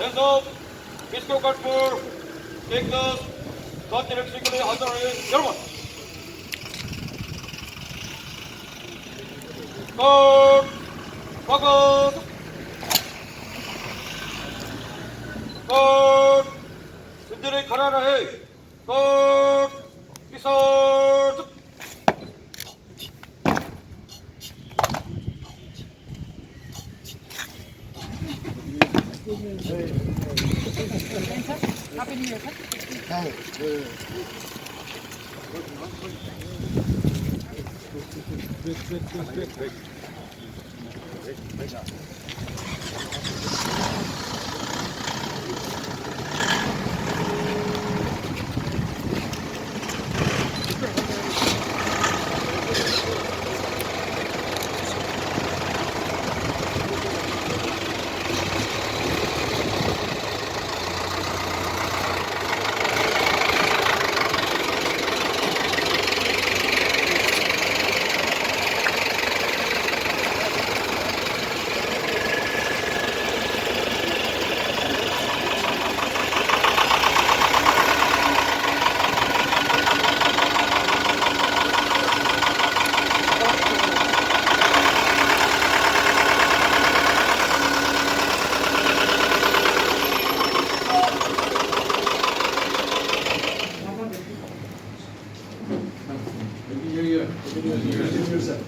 Hands up. Pistol cut for. Take the gun directly other German. Cut. Focus. Cut. सिद्धरे खड़ा रहे. Cut. Kisar. Happy New Year, sir.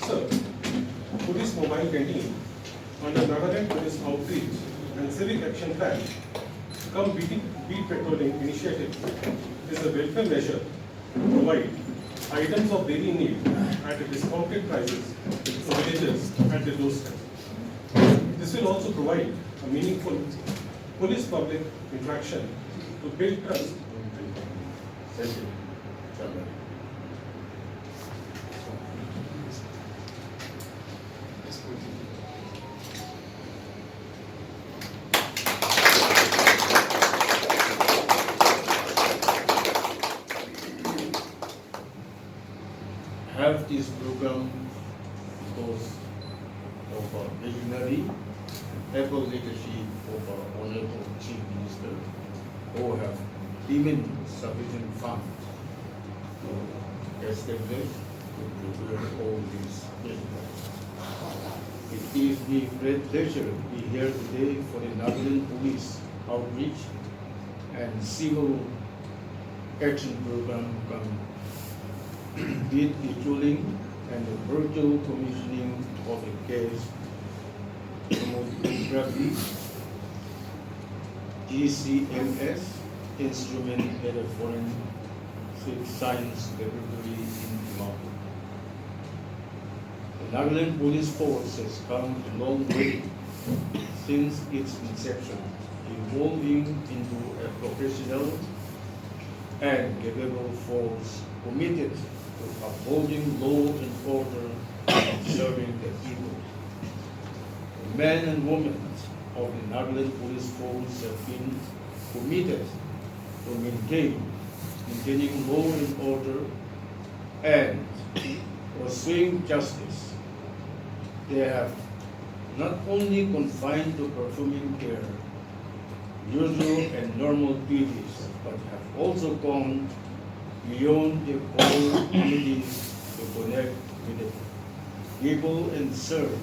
Sir, Police Mobile Canteen under Nagaland Police Outreach and Civic Action Plan Come Beat Patrolling Initiative is a welfare measure to provide items of daily need at a discounted prices to villagers at their doorstep. This will also provide a meaningful police-public interaction to build trust. Have this program because of our visionary able leadership of our Honorable Chief Minister, who have given sufficient funds to establish to prepare all these measures. It gives me great pleasure to be here today for the Nagaland Police Outreach and Civil Action Program Beat Patrolling and the virtual commissioning of the Gas Chromatography GCMS instrument at a forensic science laboratory in Dimapur. The Nagaland Police Force has come a long way since its inception, evolving into a professional and capable force committed to upholding law and order and serving the people. The men and women of the Nagaland Police Force have been committed to maintaining law and order and pursuing justice. They have not only confined to performing their usual and normal duties, but have also gone beyond the core communities to connect with the people and serve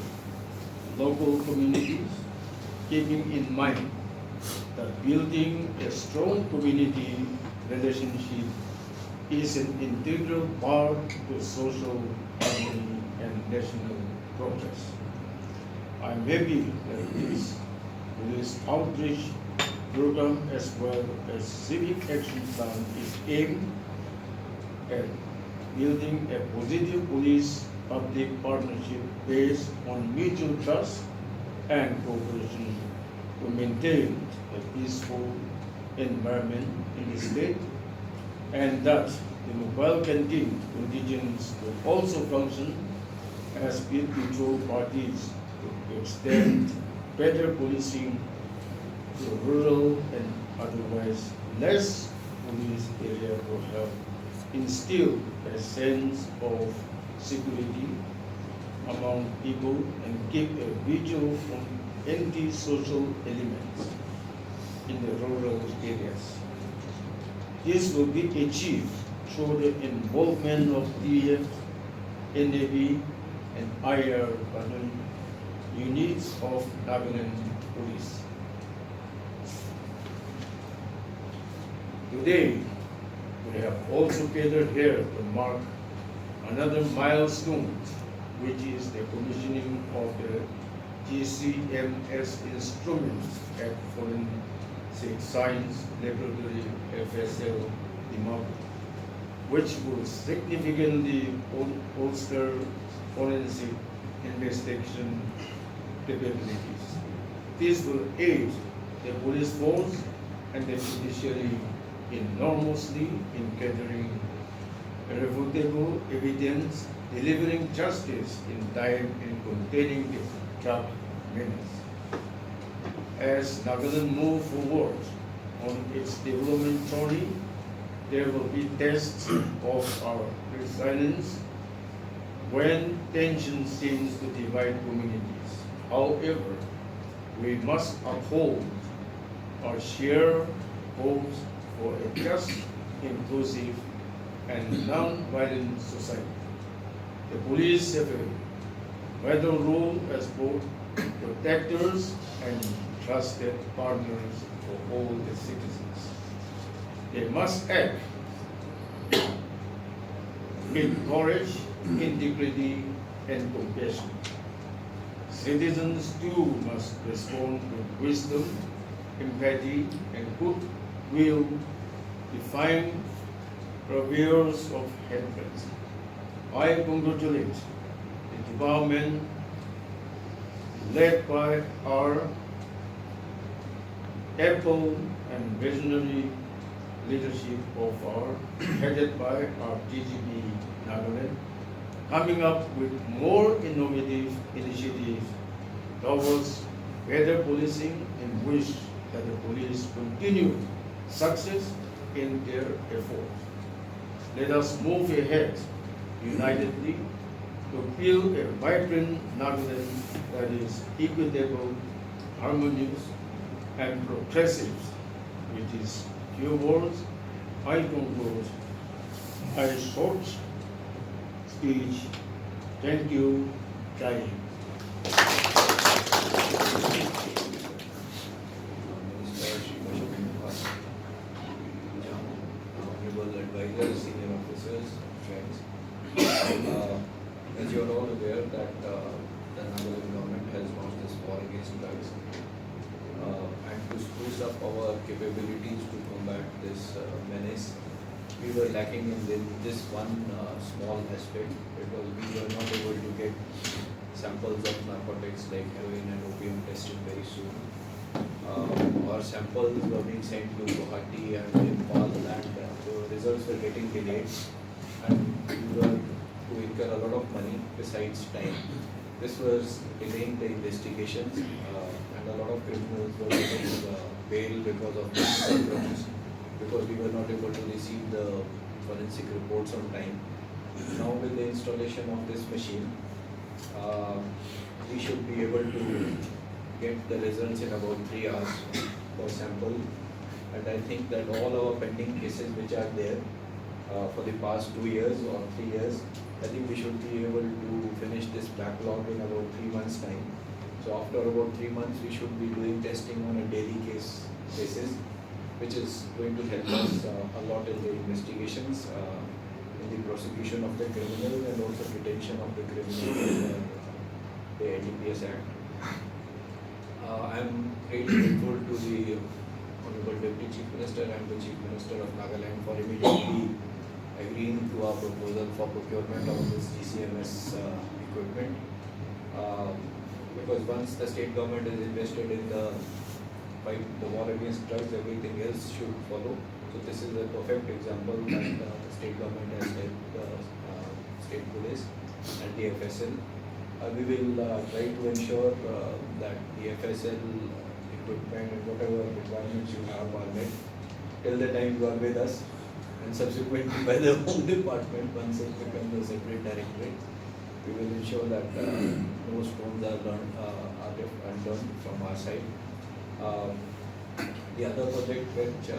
local communities, keeping in mind that building a strong community relationship is an integral part to social harmony and national progress. I'm happy that this police outreach program as well as civic action plan is aimed at building a positive police-public partnership based on mutual trust and cooperation to maintain a peaceful environment in the state, and that the mobile canteen contingents will also function as speed control parties to extend better policing to rural and otherwise less police area to help instill a sense of security among people and keep a vigil on anti-social elements in the rural areas. This will be achieved through the involvement of DF, NAB, and IR battalion units of Nagaland Police. Today, we have also gathered here to mark another milestone, which is the commissioning of the GCMS instruments at Forensic Science Laboratory FSL Dimapur, which will significantly bolster forensic investigation capabilities. This will aid the police force and the judiciary enormously in gathering irrefutable evidence, delivering justice in time, and containing the drug menace. As Nagaland moves forward on its development journey, there will be tests of our resilience when tension seems to divide communities. However, we must uphold our shared hopes for a just, inclusive, and non-violent society. The police have a vital role as both protectors and trusted partners for all the citizens. They must act with courage, integrity, and compassion. Citizens too must respond with wisdom, empathy, and goodwill, defying purveyors of hatred. I congratulate the department led by our able and visionary leadership headed by our DGP Nagaland, coming up with more innovative initiatives towards better policing, and wish that the police continue success in their efforts. Let us move ahead unitedly to build a vibrant Nagaland that is equitable, harmonious, and progressive. With these few words, I conclude my short speech. Thank you, Jai Hind. Honorable advisors, senior officers, friends. As you are all aware that the Nagaland government has launched this war against drugs, and to spruce up our capabilities to combat this menace, we were lacking in this one small aspect, because we were not able to get samples of narcotics like heroin and opium tested very soon. Our samples were being sent to Guwahati and Nepal, and the results were getting delayed, and we were to incur a lot of money besides time. This was delaying the investigations, and a lot of criminals were getting bail because of this problems, because we were not able to receive the forensic reports on time. Now with the installation of this machine, we should be able to get the results in about 3 hours per sample, and I think that all our pending cases which are there for the past 2 years or 3 years, I think we should be able to finish this backlog in about 3 months' time. So after about 3 months, we should be doing testing on a daily basis, which is going to help us a lot in the investigations, in the prosecution of the criminal, and also detention of the criminal under the ATPS Act. I am really grateful to the Honorable Deputy Chief Minister and the Chief Minister of Nagaland for immediately agreeing to our proposal for procurement of this GCMS equipment. Because once the state government is invested in the fight, the war against drugs, everything else should follow. So this is a perfect example that the state government has helped the state police and the FSL. We will try to ensure that the FSL equipment and whatever requirements you have are met till the time you are with us, and and subsequently by the home department once it becomes a separate directorate. We will ensure that no stones are unturned from our side. The other project which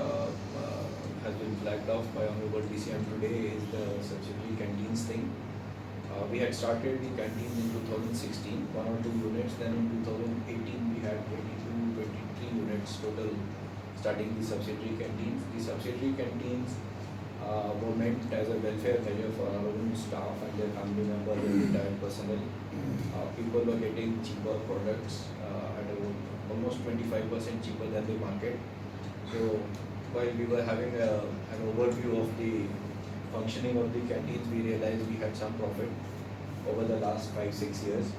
has been flagged off by Honorable DCM today is the subsidiary canteens thing. We had started the canteens in 2016, 1 or 2 units, then in 2018 we had 22, 23 units total starting the subsidiary canteens. The subsidiary canteens were meant as a welfare measure for our own staff and their family members and retired personnel. People were getting cheaper products at almost 25% cheaper than the market. So while we were having an overview of the functioning of the canteens, we realized we had some profit over the last 5-6 years.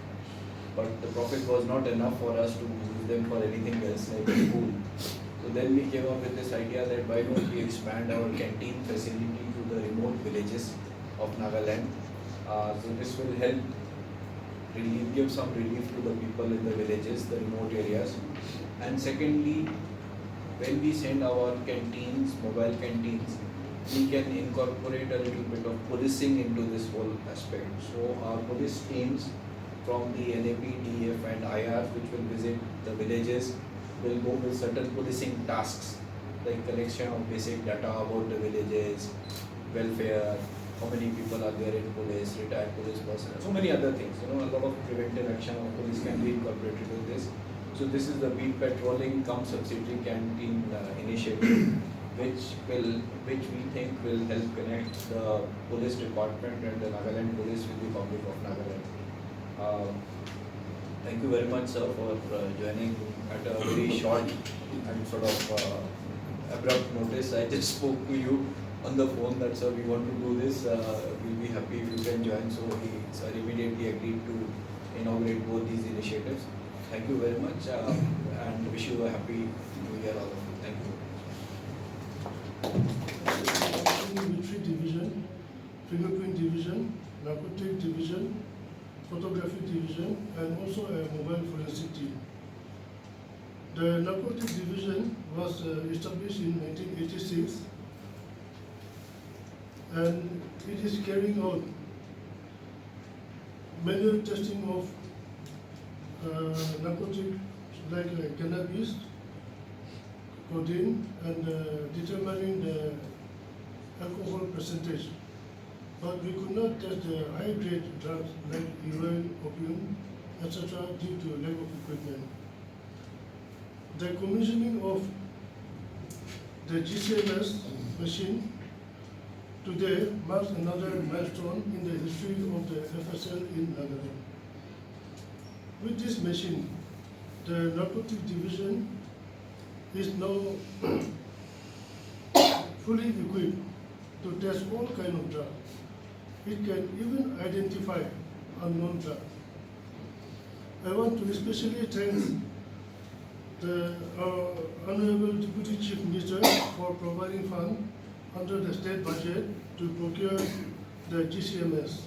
But the profit was not enough for us to use them for anything else like a pool. So then we came up with this idea that why don't we expand our canteen facility to the remote villages of Nagaland. So this will help give some relief to the people in the villages, the remote areas. And secondly, when we send our canteens, mobile canteens, we can incorporate a little bit of policing into this whole aspect. So our police teams from the NAP, DF and IR which will visit the villages will go with certain policing tasks like collection of basic data about the villages, welfare, how many people are there in police, retired police personnel, so many other things. A lot of preventive action of police can be incorporated with this. So this is the beat patrolling cum subsidiary canteen initiative, which we think will help connect the police department and the Nagaland police with the public of Nagaland. Thank you very much, sir, for joining at a very short and sort of abrupt notice. I just spoke to you on the phone that, sir, we want to do this. We'll be happy if you can join. So he immediately agreed to inaugurate both these initiatives. Thank you very much and wish you a happy New Year, all of you. Thank you. Military division, fingerprint division, narcotic division, photography division, and also a mobile forensic team. The narcotic division was established in 1986, and it is carrying out manual testing of narcotic like cannabis, codeine, and determining the alcohol percentage. But we could not test the high-grade drugs like heroin, opium, etc. due to lack of equipment. The commissioning of the GCMS machine today marks another milestone in the history of the FSL in Nagaland. With this machine, the narcotic division is now fully equipped to test all kinds of drugs. It can even identify unknown drugs. I want to especially thank the Honorable Deputy Chief Minister for providing funds under the state budget to procure the GCMS.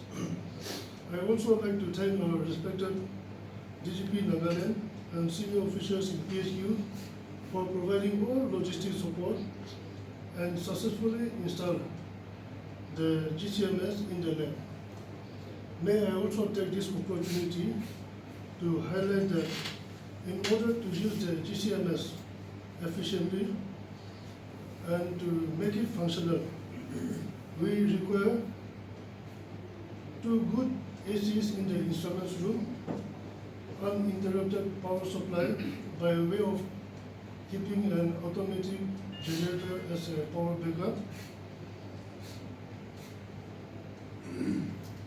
I also like to thank our respected DGP Nagaland and senior officials in PHQ for providing all logistic support and successfully install the GCMS in the lab. May I also take this opportunity to highlight that in order to use the GCMS efficiently and to make it functional, we require 2 good ACs in the instruments room, uninterrupted power supply by way of keeping an automatic generator as a power backup,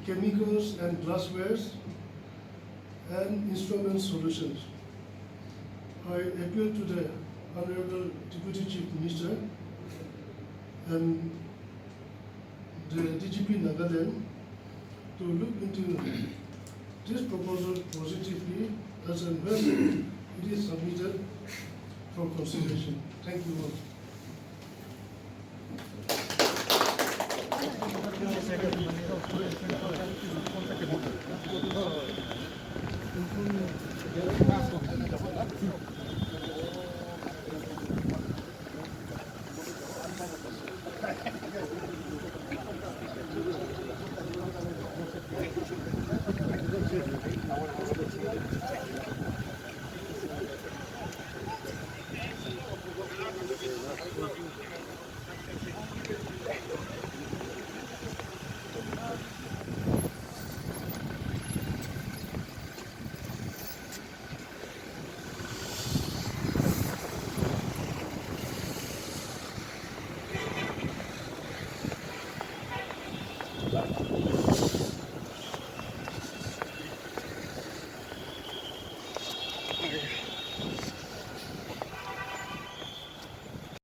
chemicals and glasswares, and instrument solutions. I appeal to the Honorable Deputy Chief Minister and the DGP Nagaland to look into this proposal positively as and when it is submitted for consideration. Thank you all.